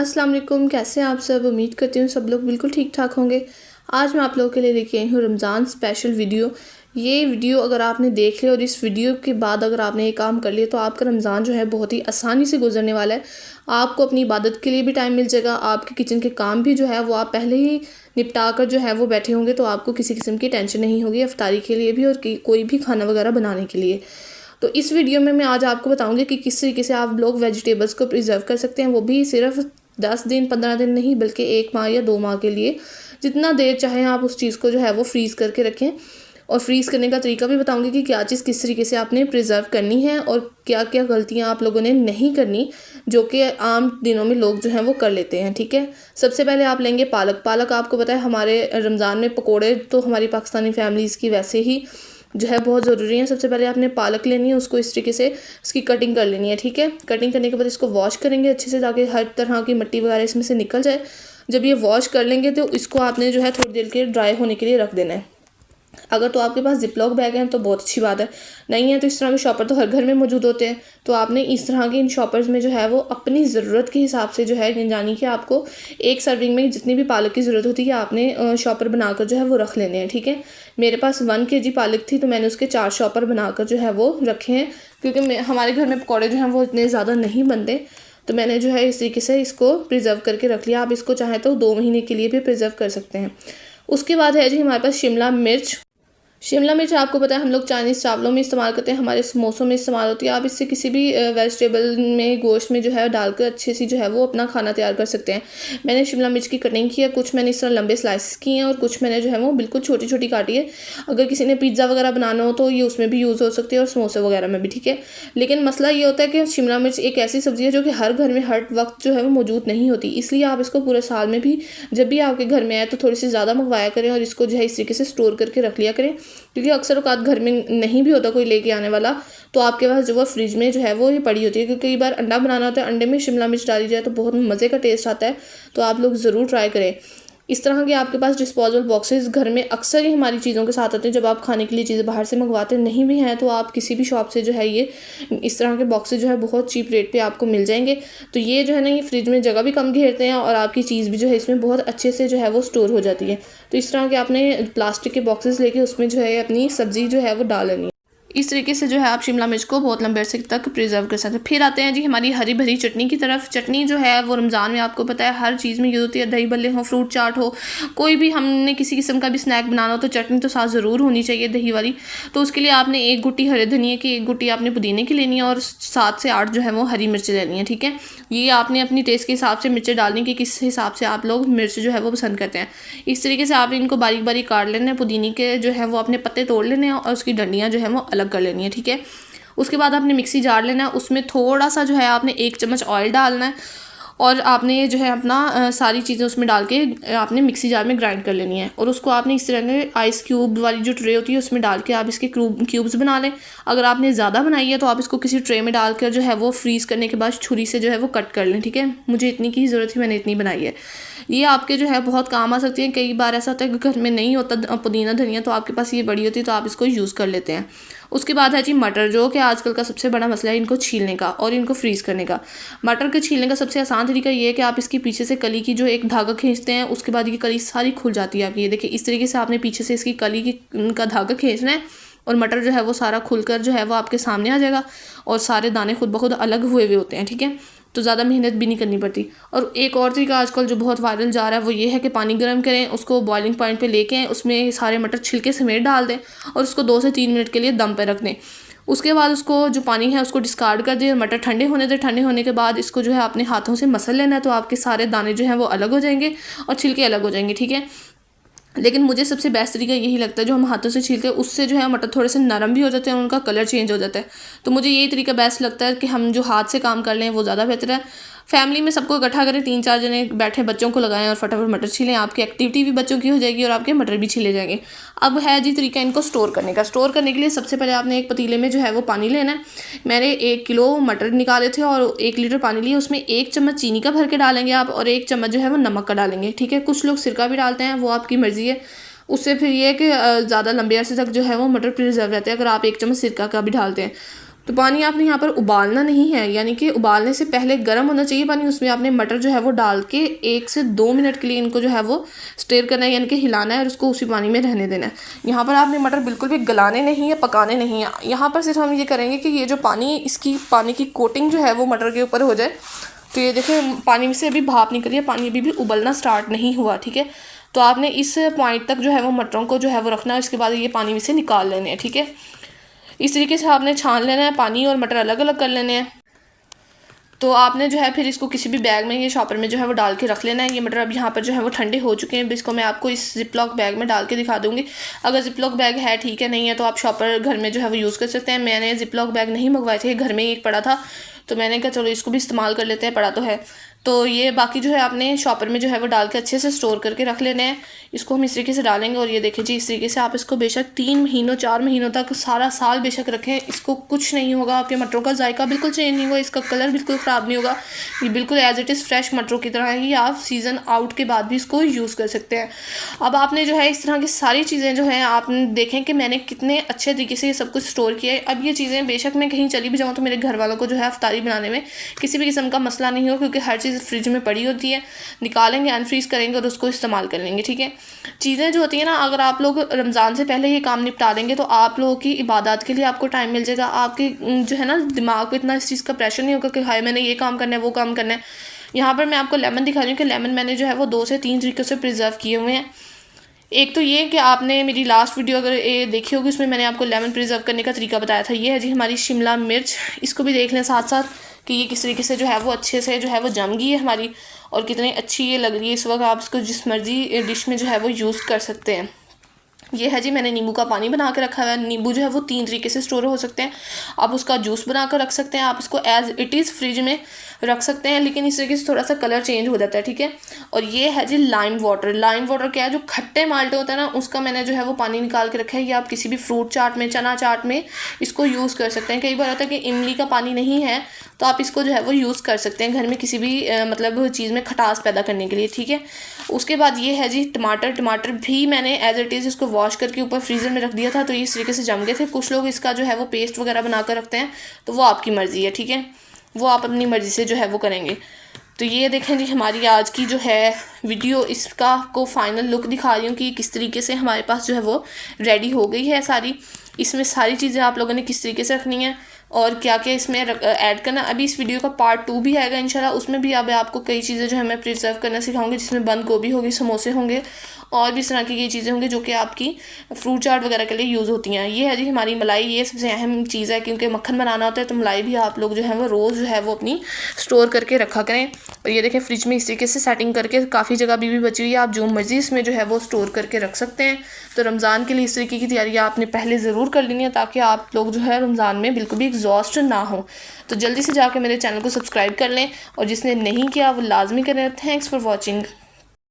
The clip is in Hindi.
अस्सलाम वालेकुम, कैसे हैं आप सब। उम्मीद करती हूँ सब लोग बिल्कुल ठीक ठाक होंगे। आज मैं आप लोगों के लिए लेके आई हूँ रमज़ान स्पेशल वीडियो। ये वीडियो अगर आपने देख लिया और इस वीडियो के बाद अगर आपने ये काम कर लिया तो आपका रमज़ान जो है बहुत ही आसानी से गुजरने वाला है। आपको अपनी इबादत के लिए भी टाइम मिल जाएगा, आपके किचन के काम भी जो है वो आप पहले ही निपटा कर जो है वो बैठे होंगे, तो आपको किसी किस्म की टेंशन नहीं होगी इफ्तारी के लिए भी और कोई भी खाना वगैरह बनाने के लिए। तो इस वीडियो में मैं आज आपको बताऊंगी कि किस तरीके से आप लोग वेजिटेबल्स को प्रिजर्व कर सकते हैं, वो भी सिर्फ 10 दिन 15 दिन नहीं बल्कि 1 माह या 2 माह के लिए। जितना देर चाहें आप उस चीज़ को जो है वो फ्रीज़ करके रखें। और फ्रीज़ करने का तरीका भी बताऊंगी कि क्या चीज़ किस तरीके से आपने प्रिजर्व करनी है और क्या क्या गलतियां आप लोगों ने नहीं करनी, जो कि आम दिनों में लोग जो हैं वो कर लेते हैं। ठीक है, सबसे पहले आप लेंगे पालक। पालक आपको पता है हमारे रमज़ान में पकोड़े तो हमारी पाकिस्तानी फैमिलीज़ की वैसे ही जो है बहुत ज़रूरी है। सबसे पहले आपने पालक लेनी है, उसको इस तरीके से इसकी कटिंग कर लेनी है। ठीक है, कटिंग करने के बाद इसको वॉश करेंगे अच्छे से ताकि हर तरह की मिट्टी वगैरह इसमें से निकल जाए। जब ये वॉश कर लेंगे तो इसको आपने जो है थोड़ी देर के ड्राई होने के लिए रख देना है। अगर तो आपके पास जिपलॉक बैग हैं तो बहुत अच्छी बात है, नहीं है तो इस तरह के शॉपर तो हर घर में मौजूद होते हैं। तो आपने इस तरह के इन शॉपर्स में जो है वो अपनी ज़रूरत के हिसाब से जो है, यानी कि आपको एक सर्विंग में जितनी भी पालक की ज़रूरत होती है आपने शॉपर बनाकर जो है वो रख लेने हैं। ठीक है, मेरे पास 1 kg पालक थी तो मैंने उसके 4 शॉपर बनाकर जो है वो रखे हैं, क्योंकि हमारे घर में पकौड़े जो हैं वो इतने ज़्यादा नहीं बनते। तो मैंने जो है इस तरीके से इसको प्रिजर्व करके रख लिया। आप इसको चाहें तो 2 महीने के लिए भी प्रिजर्व कर सकते हैं। उसके बाद है जी हमारे पास शिमला मिर्च। शिमला मिर्च आपको पता है हम लोग चाइनीज़ चावलों में इस्तेमाल करते हैं, हमारे समोसों में इस्तेमाल होती है। आप इससे किसी भी वेजिटेबल में, गोश्त में जो है डालकर अच्छे से जो है वो अपना खाना तैयार कर सकते हैं। मैंने शिमला मिर्च की कटिंग की है, कुछ मैंने इस तरह लंबे स्लाइसेस किए हैं और कुछ मैंने जो है वो बिल्कुल छोटी छोटी काटी है। अगर किसी ने पिज़्ज़ा वगैरह बनाना हो तो ये उसमें भी यूज़ हो सकती है और समोसे वगैरह में भी। ठीक है, लेकिन मसला ये होता है कि शिमला मिर्च एक ऐसी सब्ज़ी है जो कि हर घर में हर वक्त जो है वो मौजूद नहीं होती, इसलिए आप इसको पूरे साल में भी जब भी आपके घर में आए तो थोड़ी सी ज़्यादा मंगवाया करें और इसको जो है इस तरीके से स्टोर करके रख लिया करें, क्योंकि अक्सर औकात घर में नहीं भी होता कोई लेके आने वाला, तो आपके पास जो वो फ्रिज में जो है वो ये पड़ी होती है। क्योंकि कई बार अंडा बनाना होता है, अंडे में शिमला मिर्च डाली जाए तो बहुत मज़े का टेस्ट आता है। तो आप लोग ज़रूर ट्राई करें। इस तरह के आपके पास डिस्पोजेबल बॉक्सेस घर में अक्सर ही हमारी चीज़ों के साथ आते हैं। जब आप खाने के लिए चीज़ें बाहर से मंगवाते नहीं भी हैं तो आप किसी भी शॉप से जो है ये इस तरह के बॉक्सेस जो है बहुत चीप रेट पे आपको मिल जाएंगे। तो ये जो है ना, ये फ्रिज में जगह भी कम घेरते हैं और आपकी चीज़ भी जो है इसमें बहुत अच्छे से जो है वो स्टोर हो जाती है। तो इस तरह के आपने प्लास्टिक के बॉक्सेस लेके उसमें जो है अपनी सब्ज़ी जो है वो डाल लेनी है। इस तरीके से जो है आप शिमला मिर्च को बहुत लंबे अरसे तक प्रिजर्व कर सकते हैं। फिर आते हैं जी हमारी हरी भरी चटनी की तरफ। चटनी जो है वो रमज़ान में आपको पता है हर चीज़ में यूज़ होती है। दही भल्ले हो, फ्रूट चाट हो, कोई भी हमने किसी किस्म का भी स्नैक बनाना हो तो चटनी तो साथ ज़रूर होनी चाहिए दही वाली। तो उसके लिए आपने 1 गुट्टी हरे धनिया की, 1 गुट्टी आपने पुदीने की लेनी है और 7 से 8 जो है वो हरी मिर्च लेनी है। ठीक है, ये आपने अपनी टेस्ट के हिसाब से मिर्चें डालनी कि किस हिसाब से आप लोग मिर्च जो है वो पसंद करते हैं। इस तरीके से आप इनको बारीक बारीक काट लेने हैं। पुदीने के जो है वो अपने पत्ते तोड़ लेने हैं और उसकी डंडियाँ जो है वो अलग कर लेनी है। ठीक है, उसके बाद आपने मिक्सी जार लेना है, उसमें थोड़ा सा जो है आपने 1 चम्मच ऑयल डालना है और आपने जो है अपना सारी चीज़ें उसमें डाल के आपने मिक्सी जार में ग्राइंड कर लेनी है। और उसको आपने इस तरह के आइस क्यूब वाली जो ट्रे होती है उसमें डाल के आप इसके क्यूब्स बना लें। अगर आपने ज़्यादा बनाई है तो आप इसको किसी ट्रे में डाल कर जो है वो फ्रीज़ करने के बाद छुरी से जो है वो कट कर लें। ठीक है, मुझे इतनी की ज़रूरत थी, मैंने इतनी बनाई है। ये आपके जो है बहुत काम आ सकती है। कई बार ऐसा होता है कि घर में नहीं होता पुदीना धनिया, तो आपके पास ये बड़ी होती है तो आप इसको यूज़ कर लेते हैं। उसके बाद है जी मटर, जो कि आजकल का सबसे बड़ा मसला है इनको छीलने का और इनको फ्रीज़ करने का। मटर के छीलने का सबसे आसान तरीका ये है कि आप इसकी पीछे से कली की जो एक धागा खींचते हैं, उसके बाद ये कली सारी खुल जाती है आपकी। ये देखिए इस तरीके से आपने पीछे से इसकी कली का धागा खींचना है और मटर जो है वो सारा खुलकर जो है वो आपके सामने आ जाएगा और सारे दाने खुद ब खुद अलग हुए हुए होते हैं। ठीक है, तो ज़्यादा मेहनत भी नहीं करनी पड़ती। और एक और तरीका आजकल जो बहुत वायरल जा रहा है वो ये है कि पानी गर्म करें, उसको बॉइलिंग पॉइंट पे लेके आएं, उसमें सारे मटर छिलके समेत डाल दें और उसको 2 से 3 मिनट के लिए दम पे रख दें। उसके बाद उसको जो पानी है उसको डिस्कार्ड कर दिए, मटर ठंडे होने दें। ठंडे होने के बाद इसको जो है अपने हाथों से मसल लेना है, तो आपके सारे दाने जो हैं वो अलग हो जाएंगे और छिलके अलग हो जाएंगे। ठीक है, लेकिन मुझे सबसे बेस्ट तरीका यही लगता है जो हम हाथों से छीलते हैं, उससे जो है मटर थोड़े से नरम भी हो जाते हैं और उनका कलर चेंज हो जाता है। तो मुझे यही तरीका बेस्ट लगता है कि हम जो हाथ से काम कर लें वो ज़्यादा बेहतर है। फैमिली में सबको इकट्ठा करें, 3-4 जने बैठे बच्चों को लगाएं और फटाफट मटर छीलें। आपकी एक्टिविटी भी बच्चों की हो जाएगी और आपके मटर भी छीले जाएंगे। अब है जी तरीका इनको स्टोर करने का। स्टोर करने के लिए सबसे पहले आपने एक पतीले में जो है वो पानी लेना है। मैंने 1 किलो मटर निकाले थे और 1 लीटर पानी लिए, उसमें 1 चम्मच चीनी का भर के डालेंगे आप और 1 चम्मच जो है वो नमक का डालेंगे। ठीक है, कुछ लोग सिरका भी डालते हैं, वो आपकी मर्ज़ी है। उससे फिर ये है कि ज़्यादा लंबे अरसे तक जो है वो मटर प्रिजर्व रहते हैं अगर आप 1 चम्मच सिरका का भी डालते हैं। तो पानी आपने यहाँ पर उबालना नहीं है, यानी कि उबालने से पहले गर्म होना चाहिए पानी। उसमें आपने मटर जो है वो डाल के 1 से 2 मिनट के लिए इनको जो है वो स्टेर करना है, यानी कि हिलाना है और उसको उसी पानी में रहने देना है। यहाँ पर आपने मटर बिल्कुल भी गलाने नहीं है, पकाने नहीं है। यहाँ पर सिर्फ हम ये करेंगे कि ये जो पानी, इसकी पानी की कोटिंग जो है वो मटर के ऊपर हो जाए। तो ये देखें पानी में से अभी भाप निकली है, पानी अभी भी उबलना स्टार्ट नहीं हुआ, ठीक है। तो आपने इस पॉइंट तक जो है वो मटरों को जो है वो रखना है। इसके बाद ये पानी में से निकाल लेने हैं, ठीक है। इस तरीके से आपने छान लेना है, पानी और मटर अलग अलग कर लेने हैं। तो आपने जो है फिर इसको किसी भी बैग में, ये शॉपर में जो है वो डाल के रख लेना है। ये मटर अब यहाँ पर जो है वो ठंडे हो चुके हैं। इसको मैं आपको इस जिपलॉक बैग में डाल के दिखा दूँगी। अगर जिपलॉक बैग है ठीक है, नहीं है तो आप शॉपर घर में जो है वो यूज़ कर सकते हैं। मैंने जिपलॉक बैग नहीं मंगवाए थे, घर में एक पड़ा था, तो मैंने कहा चलो इसको भी इस्तेमाल कर लेते हैं, पड़ा तो है। तो ये बाकी जो है आपने शॉपर में जो है वो डाल के अच्छे से स्टोर करके रख लेने हैं। इसको हम इस तरीके से डालेंगे और ये देखिए जी, इस तरीके से आप इसको बेशक 3 महीनों 4 महीनों तक, सारा साल बेशक रखें, इसको कुछ नहीं होगा। आपके मटरों का जायका बिल्कुल चेंज नहीं होगा, इसका कलर बिल्कुल ख़राब नहीं होगा। ये बिल्कुल एज इट इज़ फ्रेश मटरों की तरह ही आप सीज़न आउट के बाद भी इसको यूज़ कर सकते हैं। अब आपने जो है इस तरह की सारी चीज़ें जो हैं, आपने देखें कि मैंने कितने अच्छे तरीके से ये सब कुछ स्टोर किया है। अब ये चीज़ें बेशक मैं कहीं चली भी जाऊँ तो मेरे घर वालों को जो है अफ्तारी बनाने में किसी भी किस्म का मसला नहीं हो, क्योंकि हर चीज़ फ्रिज में पड़ी होती है। निकालेंगे, अनफ्रीज़ करेंगे और उसको इस्तेमाल कर लेंगे, ठीक है। चीज़ें जो होती हैं ना, अगर आप लोग रमज़ान से पहले ये काम निपटा देंगे तो आप लोगों की इबादत के लिए आपको टाइम मिल जाएगा। आपके जो है ना दिमाग पे इतना इस चीज़ का प्रेशर नहीं होगा कि हाय मैंने ये काम करना है, वो काम करना है। यहाँ पर मैं आपको लेमन दिखा रही हूँ कि लेमन मैंने जो है वो 2 से 3 तरीक़ों से प्रिजर्व किए हुए हैं। एक तो ये कि आपने मेरी लास्ट वीडियो अगर ये देखी होगी, उसमें मैंने आपको लेमन प्रिजर्व करने का तरीका बताया था। ये है जी हमारी शिमला मिर्च, इसको भी देख लें साथ साथ कि ये किस तरीके से जो है वो अच्छे से जो है वो जम गई है हमारी, और कितनी अच्छी ये लग रही है इस वक्त। आप इसको जिस मर्ज़ी डिश में जो है वो यूज़ कर सकते हैं। ये है जी मैंने नींबू का पानी बना के रखा हुआ है। नींबू जो है वो 3 तरीके से स्टोर हो सकते हैं। आप उसका जूस बना कर रख सकते हैं, आप इसको एज इट इज़ फ्रिज में रख सकते हैं, लेकिन इस तरीके से थोड़ा सा कलर चेंज हो जाता है, ठीक है। और ये है जी लाइम वाटर। लाइम वाटर क्या है, जो खट्टे माल्टे होते हैं ना, उसका मैंने जो है वो पानी निकाल के रखा है। ये आप किसी भी फ्रूट चाट में, चना चाट में इसको यूज़ कर सकते हैं। कई बार होता है कि इमली का पानी नहीं है तो आप इसको जो है वो यूज़ कर सकते हैं घर में किसी भी मतलब चीज़ में खटास पैदा करने के लिए, ठीक है। उसके बाद ये है जी टमाटर। टमाटर भी मैंने एज इट इज़ इसको वॉश करके ऊपर फ्रीज़र में रख दिया था, तो इस तरीके से जम गए थे। कुछ लोग इसका जो है वो पेस्ट वगैरह बना कर रखते हैं, तो वो आपकी मर्ज़ी है, ठीक है। वो आप अपनी मर्ज़ी से जो है वो करेंगे। तो ये देखें जी हमारी आज की जो है वीडियो, इसका को फाइनल लुक दिखा रही हूँ कि किस तरीके से हमारे पास जो है वो रेडी हो गई है सारी। इसमें सारी चीज़ें आप लोगों ने किस तरीके से रखनी है और क्या क्या इसमें ऐड करना। अभी इस वीडियो का पार्ट 2 भी आएगा इंशाल्लाह, उसमें भी अब आपको कई चीज़ें जो है मैं प्रिजर्व करना सिखाऊंगी, जिसमें बंद गोभी होगी, समोसे होंगे और भी इस तरह की ये चीज़ें होंगी जो कि आपकी फ्रूट चाट वगैरह के लिए यूज़ होती हैं। ये है जी हमारी मलाई। ये सबसे अहम चीज़ है, क्योंकि मक्खन बनाना होता है तो मलाई भी आप लोग जो है वो रोज़ जो है वो अपनी स्टोर करके रखा करें। और ये देखें फ्रिज में इस तरीके से सेटिंग करके काफ़ी जगह अभी भी बची हुई है, आप जो मर्ज़ी इसमें जो है वो स्टोर करके रख सकते हैं। तो रमज़ान के लिए इस तरीके की तैयारियाँ आपने पहले ज़रूर कर लेनी है, ताकि आप लोग जो है रमज़ान में बिल्कुल भी एग्जॉस्ट ना हो। तो जल्दी से जाकर मेरे चैनल को सब्सक्राइब कर लें, और जिसने नहीं किया वो लाजमी करें। Thanks for watching.